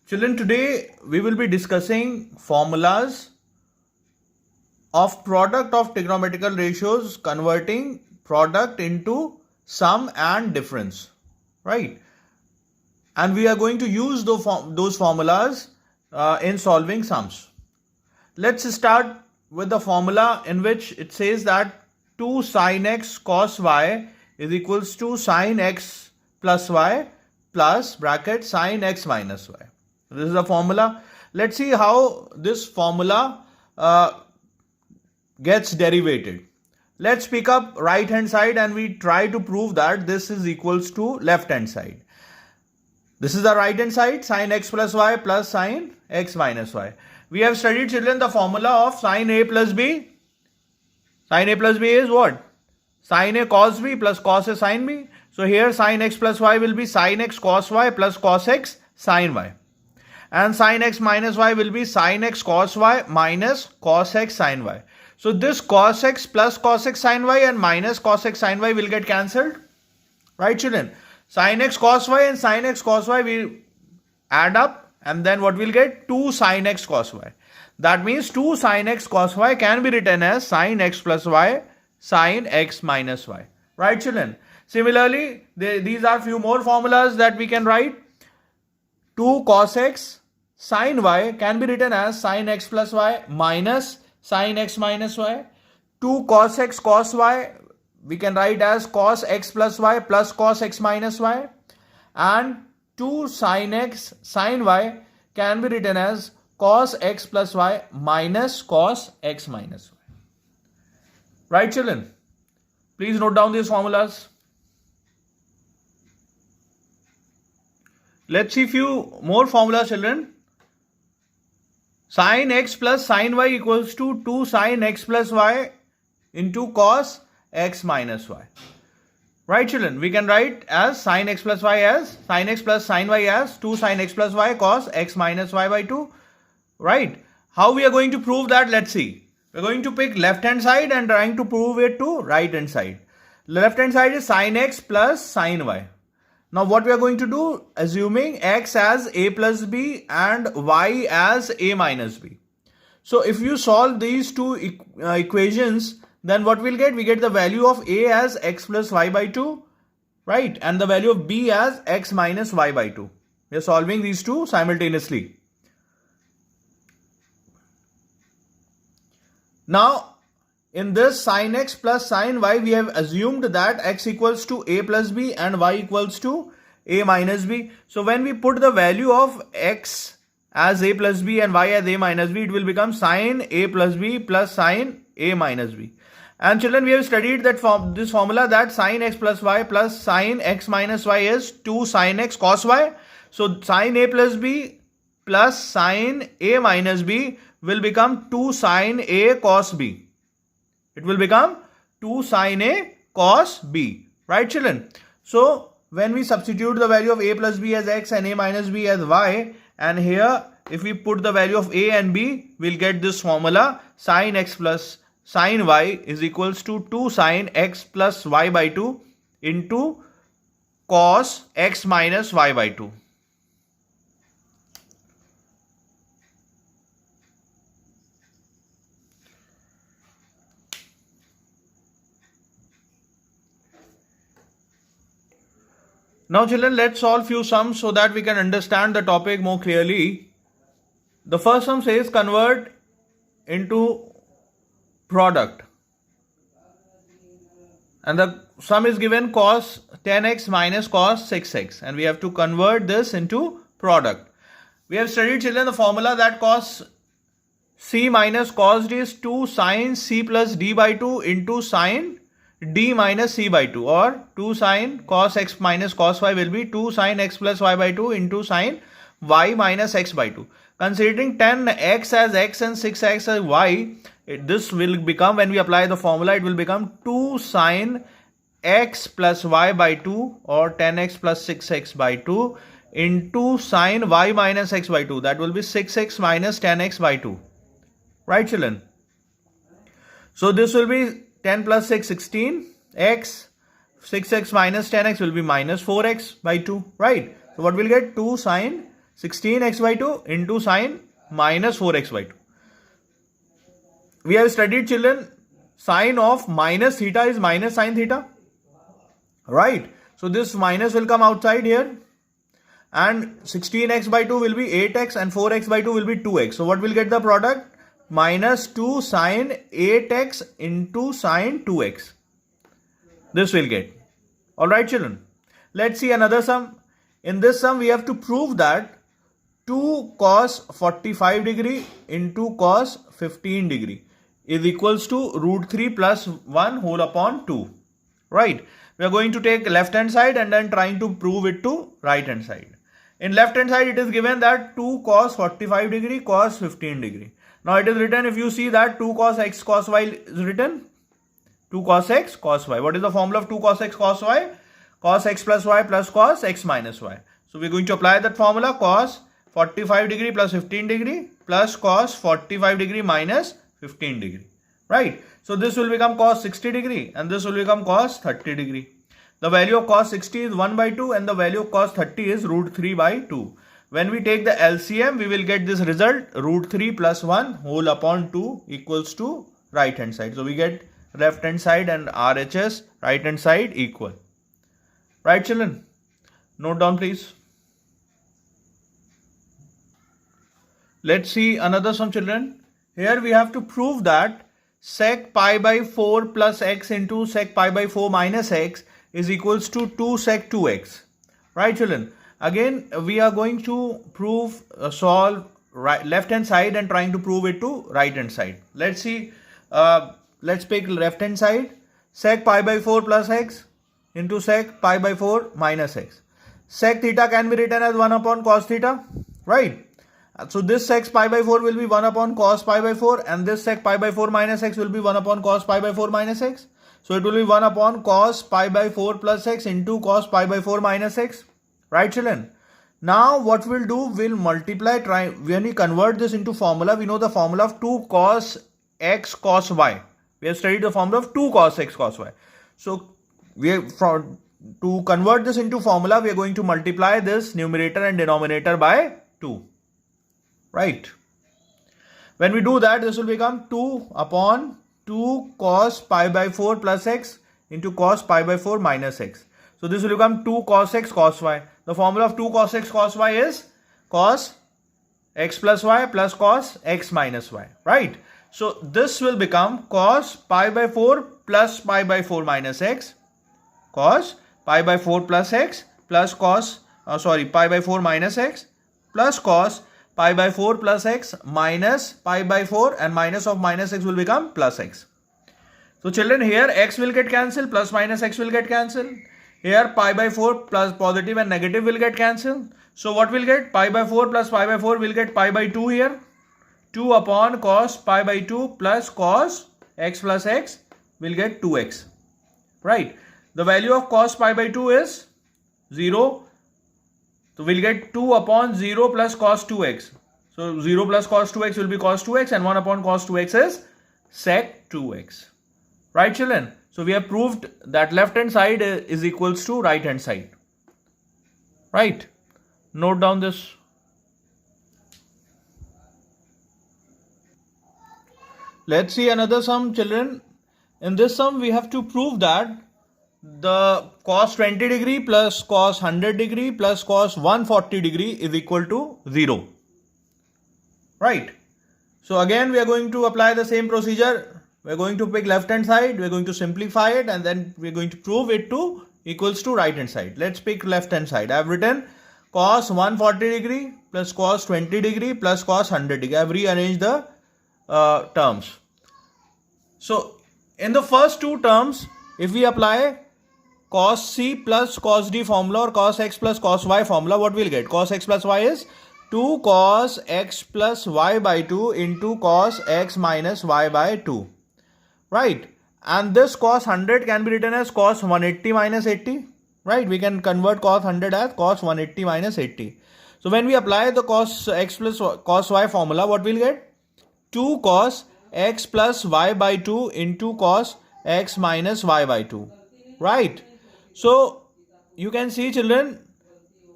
Children, today we will be discussing formulas of product of trigonometrical ratios converting product into sum and difference, right? And we are going to use those formulas in solving sums. Let's start with the formula in which it says that 2 sin x cos y is equals to sin x plus y plus bracket sin x minus y. This is the formula. Let's see how this formula gets derivated. Let's pick up right hand side and we try to prove that this is equals to left hand side. This is the right hand side, sin x plus y plus sin x minus y. We have studied, children, the formula of sin a plus b. Sin a plus b is what? Sin a cos b plus cos a sin b. So here sin x plus y will be sin x cos y plus cos x sin y. And sin x minus y will be sin x cos y minus cos x sin y. So this cos x plus cos x sin y and minus cos x sin y will get cancelled. Right, children? Sin x cos y and sin x cos y will add up and then what we'll get? 2 sin x cos y. That means 2 sin x cos y can be written as sin x plus y sin x minus y. Right, children? Similarly, these are few more formulas that we can write. 2 cos x sin y can be written as sin x plus y minus sin x minus y. 2 cos x cos y we can write as cos x plus y plus cos x minus y. And 2 sin x sin y can be written as cos x plus y minus cos x minus y. Right, children? Please note down these formulas. Let's see few more formulas, children. Sin x plus sin y equals to 2 sin x plus y into cos x minus y. Right, children? We can write as sin x plus y as sin x plus sin y as 2 sin x plus y cos x minus y by 2. Right? How we are going to prove that? Let's see. We're going to pick left hand side and trying to prove it to right hand side. Left hand side is sin x plus sin y. Now what we are going to do, assuming x as a plus b and y as a minus b. So if you solve these two equations, then what we'll get? We get the value of a as x plus y by 2, right? And the value of b as x minus y by 2. We are solving these two simultaneously. Now, in this sin x plus sin y, we have assumed that x equals to a plus b and y equals to a minus b. So when we put the value of x as a plus b and y as a minus b, it will become sin a plus b plus sin a minus b. And children, we have studied that this formula that sin x plus y plus sin x minus y is 2 sin x cos y. So sin a plus b plus sin a minus b will become 2 sin a cos b. It will become 2 sin a cos b. Right, children? So when we substitute the value of a plus b as x and a minus b as y, and here if we put the value of a and b, we'll get this formula sin x plus sin y is equals to 2 sin x plus y by 2 into cos x minus y by 2. Now, children, let's solve few sums so that we can understand the topic more clearly. The first sum says convert into product. And the sum is given cos 10x minus cos 6x. And we have to convert this into product. We have studied, children, the formula that cos c minus cos d is 2 sin c plus d by 2 into sin d minus c by 2, or 2 sin cos x minus cos y will be 2 sin x plus y by 2 into sin y minus x by 2. Considering 10x as x and 6x as y, this will become, when we apply the formula, it will become 2 sin x plus y by 2 or 10x plus 6x by 2 into sin y minus x by 2. That will be 6x minus 10x by 2. Right, children? So this will be 10 plus 6, 16, x, 6x minus 10x will be minus 4x by 2, right? So what we'll get? 2 sin 16x by 2 into sine minus 4x by 2. We have studied, children, sine of minus theta is minus sine theta. Right? So this minus will come outside here. And 16x by 2 will be 8x and 4x by 2 will be 2x. So what will get the product? Minus 2 sine 8x into sine 2x. This will get. Alright, children. Let's see another sum. In this sum, we have to prove that 2 cos 45 degree into cos 15 degree is equals to root 3 plus 1 whole upon 2. Right? We are going to take left hand side and then trying to prove it to right hand side. In left hand side, it is given that 2 cos 45 degree cos 15 degree. Now it is written, if you see that 2 cos x cos y is written, 2 cos x cos y. What is the formula of 2 cos x cos y? Cos x plus y plus cos x minus y. So we are going to apply that formula, cos 45 degree plus 15 degree plus cos 45 degree minus 15 degree. Right? So this will become cos 60 degree and this will become cos 30 degree. The value of cos 60 is 1 by 2 and the value of cos 30 is root 3 by 2. When we take the LCM, we will get this result, root 3 plus 1 whole upon 2 equals to right hand side. So we get left hand side and RHS right hand side equal. Right, children? Note down, please. Let's see another sum, children. Here we have to prove that sec pi by 4 plus x into sec pi by 4 minus x is equals to 2 sec 2x. Right, children? Again, we are going to prove, solve right, left hand side and trying to prove it to right hand side. Let's see. Let's pick left hand side. Sec pi by 4 plus x into sec pi by 4 minus x. Sec theta can be written as 1 upon cos theta. Right? So this sec pi by 4 will be 1 upon cos pi by 4 and this sec pi by 4 minus x will be 1 upon cos pi by 4 minus x. So it will be 1 upon cos pi by 4 plus x into cos pi by 4 minus x. Right, children? Now what we'll do, we'll multiply, when we convert this into formula, we know the formula of 2 cos x cos y. We have studied the formula of 2 cos x cos y. So to convert this into formula, we are going to multiply this numerator and denominator by 2. Right? When we do that, this will become 2 upon 2 cos pi by 4 plus x into cos pi by 4 minus x. So this will become 2 cos x cos y. The formula of 2 cos x cos y is cos x plus y plus cos x minus y. Right? So this will become cos pi by 4 plus pi by 4 minus x, cos pi by 4 plus x plus cos, pi by 4 minus x plus cos pi by 4 plus x minus pi by 4 and minus of minus x will become plus x. So children, here x will get cancelled, plus minus x will get cancelled. Here pi by 4 plus positive and negative will get cancelled. So what will get? Pi by 4 plus pi by 4 will get pi by 2 here. 2 upon cos pi by 2 plus cos x plus x will get 2x. Right? The value of cos pi by 2 is 0. So we'll get 2 upon 0 plus cos 2x. So 0 plus cos 2x will be cos 2x and 1 upon cos 2x is sec 2x. Right, children? So we have proved that left hand side is equals to right hand side. Right? Note down this. Let's see another sum, children. In this sum, we have to prove that the cos 20 degree plus cos 100 degree plus cos 140 degree is equal to 0. Right? So again, we are going to apply the same procedure. We are going to pick left hand side, we are going to simplify it and then we are going to prove it to equals to right hand side. Let's pick left hand side. I have written cos 140 degree plus cos 20 degree plus cos 100 degree. I have rearranged the terms. So in the first two terms, if we apply cos C plus cos D formula or cos X plus cos Y formula, what we'll get? Cos X plus Y is 2 cos X plus Y by 2 into cos X minus Y by 2. Right? And this cos 100 can be written as cos 180 minus 80. Right? We can convert cos 100 as cos 180 minus 80. So when we apply the cos X plus cos Y formula, what we'll get? 2 cos X plus Y by 2 into cos X minus Y by 2. Right? So you can see, children,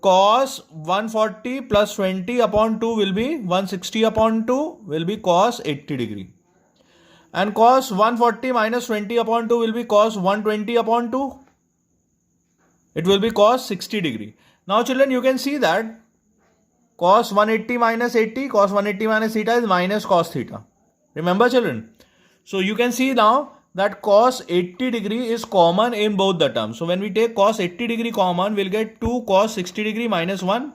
cos 140 plus 20 upon 2 will be 160 upon 2 will be cos 80 degree. And cos 140 minus 20 upon 2 will be cos 120 upon 2. It will be cos 60 degree. Now children, you can see that cos 180 minus 80, cos 180 minus theta is minus cos theta. Remember children? So you can see now that cos 80 degree is common in both the terms. So when we take cos 80 degree common, we'll get 2 cos 60 degree minus 1.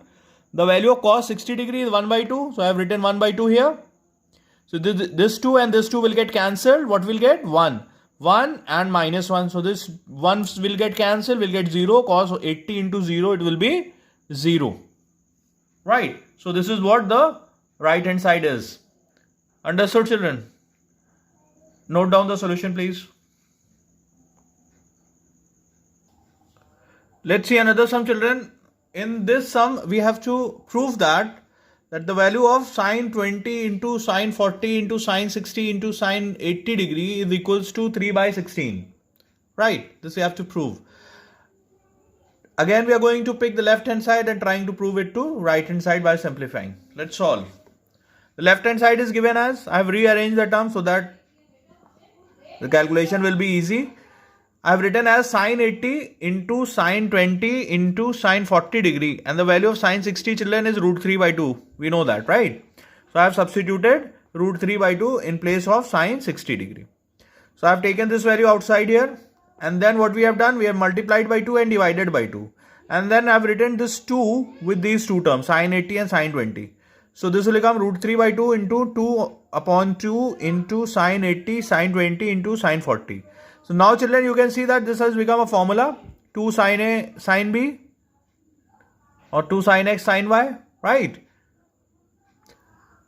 The value of cos 60 degree is 1 by 2. So I have written 1 by 2 here. So this 2 and this 2 will get cancelled. What will get? 1. 1 and minus 1. So this 1 will get cancelled. We'll get 0. Cos 80 into 0, it will be 0. Right. So this is what the right hand side is. Understood children? Note down the solution please. Let's see another sum children. In this sum we have to prove that the value of sine 20 into sine 40 into sine 60 into sine 80 degree is equals to 3 by 16. Right. This we have to prove. Again we are going to pick the left hand side and trying to prove it to right hand side by simplifying. Let's solve. The left hand side is given as, I have rearranged the term so that the calculation will be easy. I have written as sine 80 into sine 20 into sine 40 degree, and the value of sine 60 children is root 3 by 2. We know that, right? So I have substituted root 3 by 2 in place of sine 60 degree. So I have taken this value outside here, and then what we have done, we have multiplied by 2 and divided by 2. And then I have written this 2 with these two terms, sine 80 and sine 20. So this will become root 3 by 2 into 2 upon 2 into sine 80 sine 20 into sine 40. So now children, you can see that this has become a formula, 2 sine A sine B or 2 sine X sine Y, right?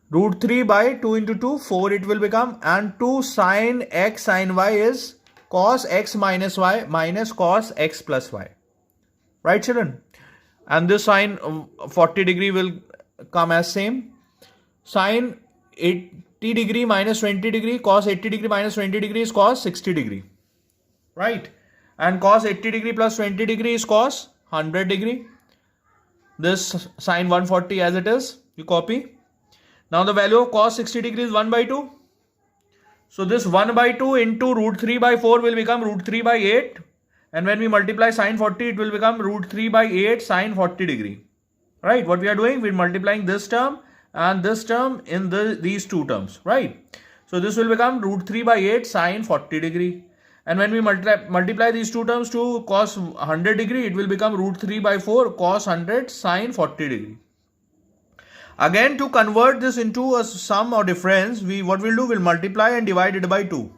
Root 3 by 2 into 2, 4 it will become, and 2 sine X sine Y is cos X minus Y minus cos X plus Y. Right children? And this sine 40 degree will come as same. Sine 80 degree minus 20 degree, cos 80 degree minus 20 degree is cos 60 degree. Right? And cos 80 degree plus 20 degree is cos 100 degree. This sine 140 as it is, you copy. Now the value of cos 60 degree is 1 by 2. So this 1 by 2 into root 3 by 4 will become root 3 by 8. And when we multiply sine 40, it will become root 3 by 8 sine 40 degree. Right? What we are doing, we are multiplying this term and this term in these two terms. Right? So this will become root 3 by 8 sine 40 degree. And when we multiply these two terms to cos 100 degree, it will become root 3 by 4 cos 100 sine 40 degree. Again, to convert this into a sum or difference, what we'll do, we'll multiply and divide it by 2.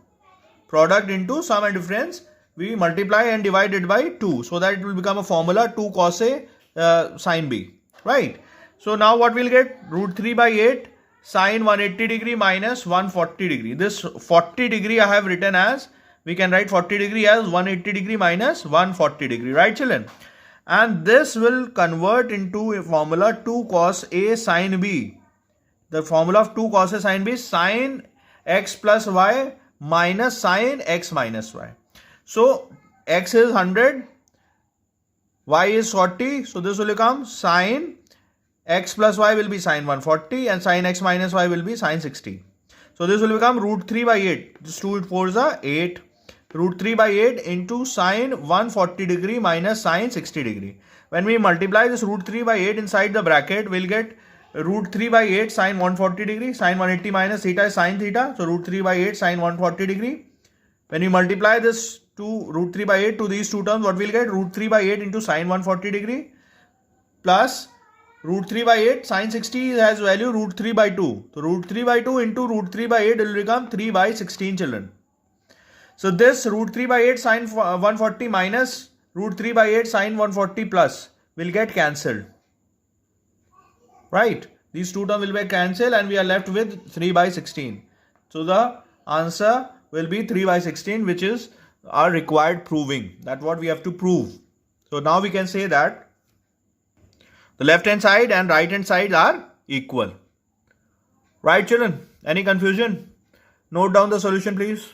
Product into sum and difference, we multiply and divide it by 2. So that it will become a formula 2 cos A sine B. Right? So now what we'll get? Root 3 by 8 sine 180 degree minus 140 degree. This 40 degree I have written as, we can write 40 degree as 180 degree minus 140 degree. Right children? And this will convert into a formula 2 cos A sine B. The formula of 2 cos A sine B is sine X plus Y minus sine X minus Y. So X is 100, Y is 40. So this will become sine X plus Y will be sine 140 and sine X minus Y will be sine 60. So this will become root 3 by 8. This 2 4 is 8. Root 3 by 8 into sine 140 degree minus sine 60 degree. When we multiply this root 3 by 8 inside the bracket, we'll get root 3 by 8 sine 140 degree. Sine 180 minus theta is sine theta. So root 3 by 8 sine 140 degree. When we multiply this to root 3 by 8 to these two terms, what we'll get? Root 3 by 8 into sine 140 degree plus root 3 by 8 sine 60 has value root 3 by 2. So root 3 by 2 into root 3 by 8 will become 3 by 16 children. So this root 3 by 8 sine 140 minus root 3 by 8 sine 140 plus will get cancelled. Right? These two terms will be cancelled and we are left with 3 by 16. So the answer will be 3 by 16, which is our required proving. That's what we have to prove. So now we can say that the left hand side and right hand side are equal. Right children? Any confusion? Note down the solution please.